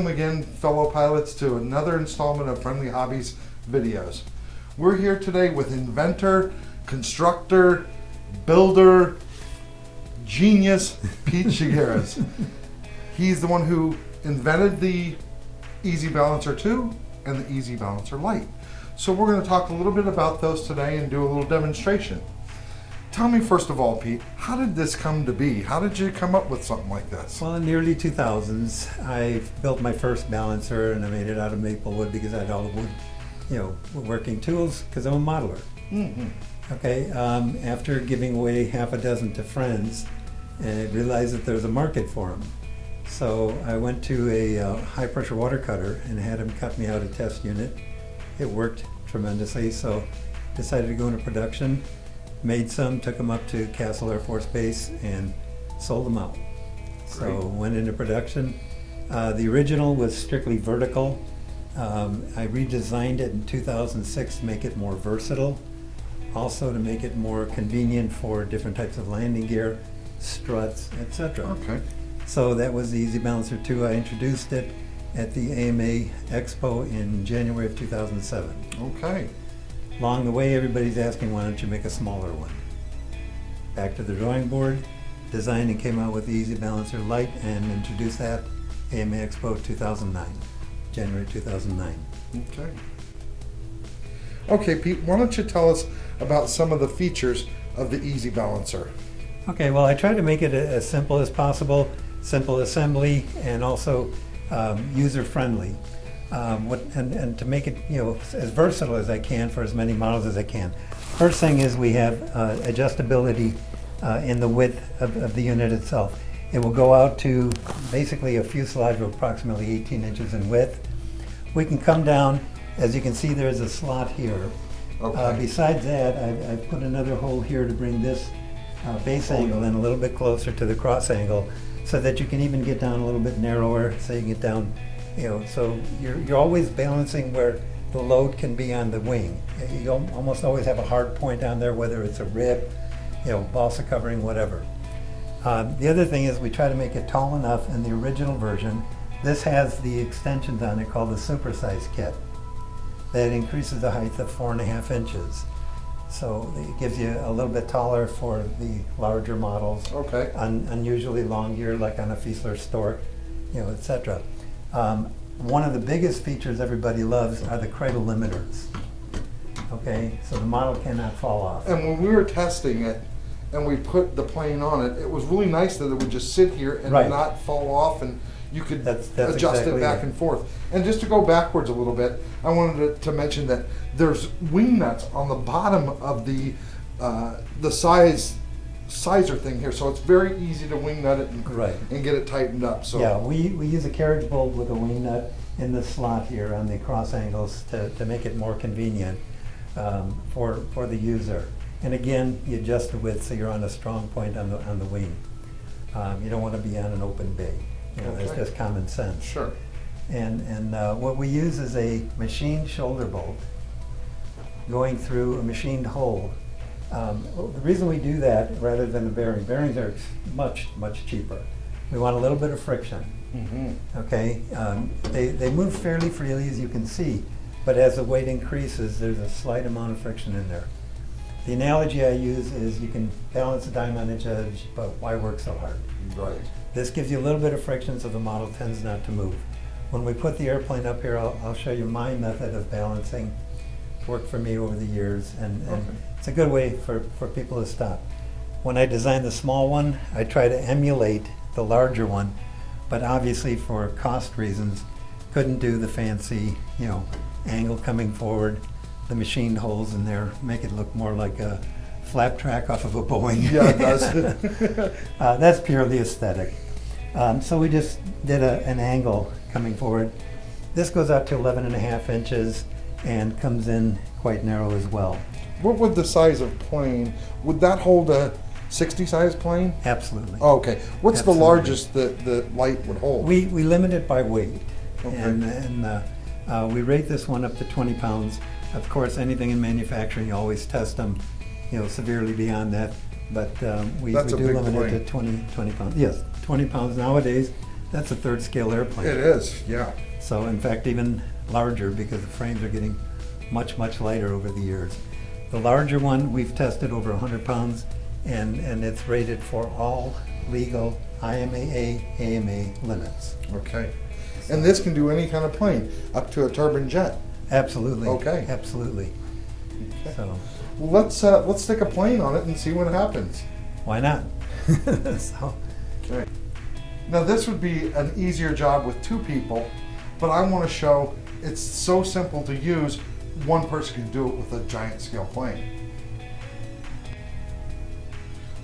Welcome again, fellow pilots, to another installment of Friendly Hobbies videos. We're here today with inventor, constructor, builder, genius, Pete Chaygares. He's the one who invented the Easy Balancer 2 and the Easy Balancer Lite. So we're going to talk a little bit about those today and do a little demonstration. Tell me first of all, Pete, how did this come to be? How did you come up with something like this? Well, in the early 2000s, I built my first balancer, and I made it out of maple wood because I had all the wood, working tools, because I'm a modeler. Mm-hmm. Okay, after giving away half a dozen to friends, I realized that there was a market for them. So I went to a high pressure water cutter and had him cut me out a test unit. It worked tremendously, so decided to go into production. Made some, took them up to Castle Air Force Base and sold them out. So went into production. The original was strictly vertical. I redesigned it in 2006 to make it more versatile. Also to make it more convenient for different types of landing gear, struts, etc. Okay. So that was the Easy Balancer 2. I introduced it at the AMA Expo in January of 2007. Okay. Along the way, everybody's asking, why don't you make a smaller one? Back to the drawing board, designed and came out with the Easy Balancer Lite and introduced that AMA Expo 2009, January 2009. Okay. Okay, Pete, why don't you tell us about some of the features of the Easy Balancer? Okay, well, I tried to make it as simple as possible, simple assembly, and also user-friendly. And to make it as versatile as I can for as many models as I can. First thing is we have adjustability in the width of the unit itself. It will go out to basically a fuselage of approximately 18 inches in width. We can come down, as you can see there's a slot here. Okay. Besides that, I've put another hole here to bring this base angle in a little bit closer to the cross angle so that you can even get down a little bit narrower, so you can get down so you're always balancing where the load can be on the wing. You almost always have a hard point on there, whether it's a rib, balsa covering, whatever. The other thing is we try to make it tall enough in the original version. This has the extensions on it called the Supersize Kit that increases the height of 4.5 inches. So it gives you a little bit taller for the larger models. Okay. Unusually long gear, like on a Fiesler Stork, etc. One of the biggest features everybody loves are the Cradle Limiters. Okay, so the model cannot fall off. And when we were testing it and we put the plane on it, it was really nice that it would just sit here and not fall off, and you could That's adjust exactly it back and forth. And just to go backwards a little bit, I wanted to mention that there's wing nuts on the bottom of the sizer thing here, so it's very easy to wing nut it and get it tightened up. So yeah, we use a carriage bolt with a wing nut in the slot here on the cross angles to make it more convenient for the user. And again, you adjust the width so you're on a strong point on the wing. You don't want to be on an open bay. That's just common sense. Sure. And what we use is a machined shoulder bolt going through a machined hole. The reason we do that rather than the bearings are much cheaper. We want a little bit of friction. Mm-hmm. Okay, they move fairly freely, as you can see, but as the weight increases, there's a slight amount of friction in there. The analogy I use is you can balance a dime on each edge, but why work so hard? Right. This gives you a little bit of friction, so the model tends not to move. When we put the airplane up here, I'll show you my method of balancing. It's worked for me over the years, and it's a good way for people to stop. When I designed the small one, I try to emulate the larger one, but obviously for cost reasons, couldn't do the fancy, angle coming forward, the machined holes in there, make it look more like a flap track off of a Boeing. Yeah, it does. That's purely aesthetic. So we just did an angle coming forward. This goes out to 11.5 inches and comes in quite narrow as well. What would the size of plane, would that hold a 60 size plane? Absolutely. Oh, okay. What's Absolutely. the largest that the Lite would hold? We limit it by weight. Okay. And we rate this one up to 20 pounds. Of course, anything in manufacturing, you always test them, severely beyond that. But we do limit it to 20 pounds. Yes, 20 pounds nowadays. that's a third scale airplane. It is, yeah. So in fact, even larger because the frames are getting much, much lighter over the years. The larger one, we've tested over 100 pounds, and it's rated for all legal IMAA, AMA limits. Okay. And this can do any kind of plane, up to a turbine jet. Absolutely. Okay. Absolutely. Okay. So Well, let's stick a plane on it and see what happens. why not? So, Okay. Now this would be an easier job with two people, but I want to show it's so simple to use. One person can do it with a giant scale plane.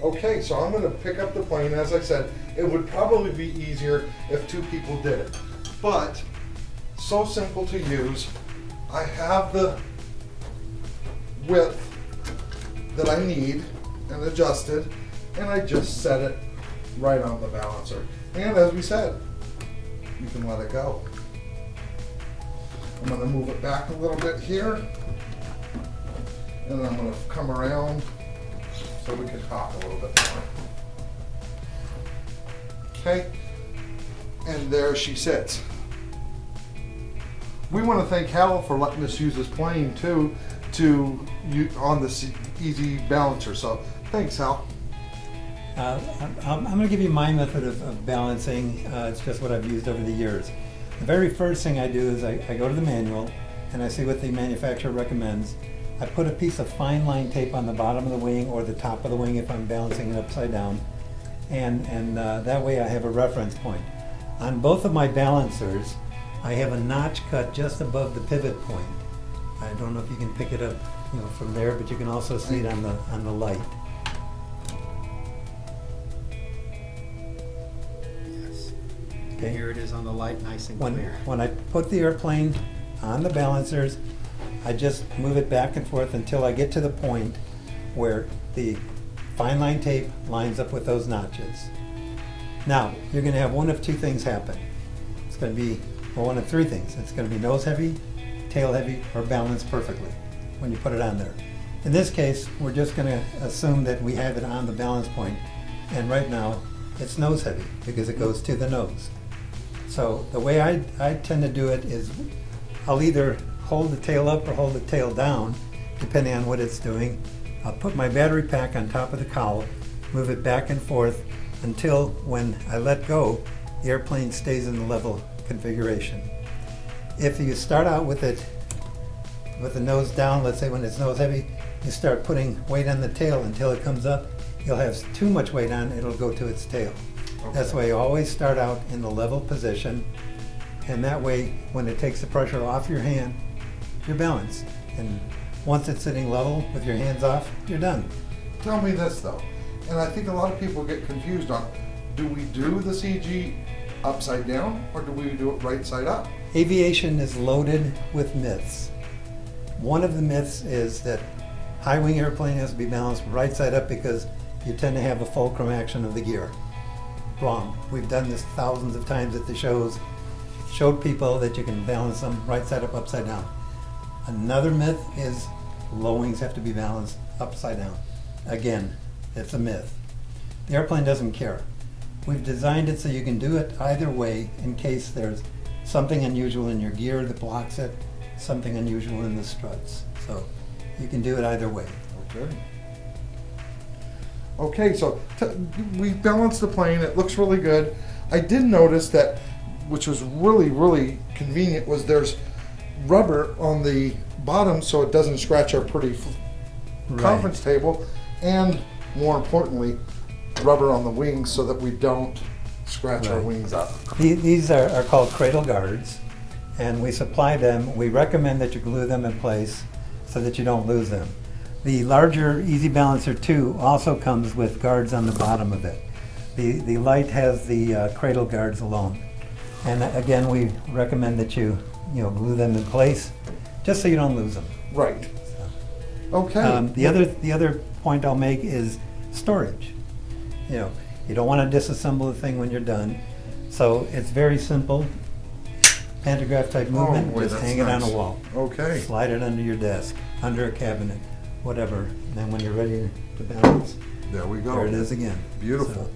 Okay, so I'm going to pick up the plane. As I said, it would probably be easier if two people did it, but so simple to use. I have the width that I need and adjusted, and I just set it right on the balancer. And as we said, you can let it go. I'm going to move it back a little bit here, and then I'm going to come around so we can talk a little bit more. Okay, and there she sits. We want to thank Hal for letting us use this plane too on this easy balancer. So thanks, Hal. I'm going to give you my method of balancing. It's just what I've used over the years. The very first thing I do is I go to the manual and I see what the manufacturer recommends. I put a piece of fine line tape on the bottom of the wing or the top of the wing if I'm balancing it upside down, and that way I have a reference point. On both of my balancers, I have a notch cut just above the pivot point. I don't know if you can pick it up, from there, but you can also see it on the Lite. Yes. Okay. Here it is on the Lite, nice and When clear. I put the airplane on the balancers, I just move it back and forth until I get to the point where the fine line tape lines up with those notches. Now, you're going to have one of two things happen. It's going to be, well, one of three things. It's going to be nose heavy, tail heavy, or balanced perfectly when you put it on there. In this case, we're just going to assume that we have it on the balance point, and right now it's nose heavy because it goes to the nose. So the way I tend to do it is I'll either hold the tail up or hold the tail down, depending on what it's doing. I'll put my battery pack on top of the cowl, move it back and forth until when I let go, the airplane stays in the level configuration. If you start out with it with the nose down, let's say when it's nose heavy, you start putting weight on the tail until it comes up, you'll have too much weight on, it'll go to its tail. Okay. That's why you always start out in the level position, and that way when it takes the pressure off your hand, you're balanced. And once it's sitting level with your hands off, you're done. Tell me this though, and I think a lot of people get confused on, do we do the CG upside down or do we do it right side up? Aviation is loaded with myths. One of the myths is that high wing airplane has to be balanced right side up because you tend to have a fulcrum action of the gear. Wrong. We've done this thousands of times at the shows, showed people that you can balance them right side up, upside down. Another myth is low wings have to be balanced upside down. Again, it's a myth. The airplane doesn't care. We've designed it so you can do it either way in case there's something unusual in your gear that blocks it, something unusual in the struts. So you can do it either way. Okay. Okay, so we balanced the plane. It looks really good. I did notice that, which was really, really convenient, was there's rubber on the bottom so it doesn't scratch our pretty conference table, and more importantly, rubber on the wings so that we don't scratch our Right. wings up. These are called Cradle Guards, and we supply them. We recommend that you glue them in place so that you don't lose them. The larger Easy Balancer 2 also comes with guards on the bottom of it. The Lite has the Cradle Guards alone. And again, we recommend that you glue them in place just so you don't lose them. Right. Okay. The other point I'll make is storage. You don't want to disassemble the thing when you're done. So it's very simple. Pantograph type movement, boy, just that's hang it on nice. a wall. Okay. Slide it under your desk, under a cabinet, whatever. And then when you're ready to balance, There we go. there it is again. Beautiful.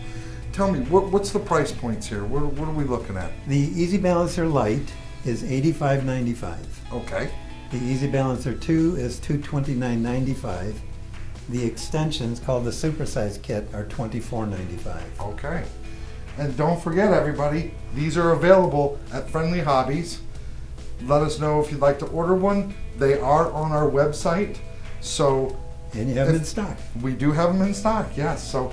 tell me, what's the price points here? What are we looking at? The Easy Balancer Lite is $85.95. Okay. The Easy Balancer 2 is $229.95. The extensions, called the Supersize Kit, are $24.95. Okay. And don't forget, everybody, these are available at Friendly Hobbies. Let us know if you'd like to order one. They are on our website. So And you have them in stock. we do have them in stock, yes. So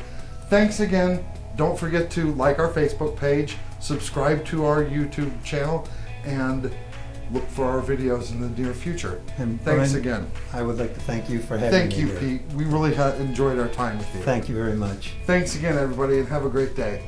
thanks again. Don't forget to like our Facebook page, subscribe to our YouTube channel, and look for our videos in the near future. And Thanks Bryan, again. I would like to thank you for having Thank me you, here. Pete. We really enjoyed our time with you. Thank you very much. Thanks again, everybody, and have a great day.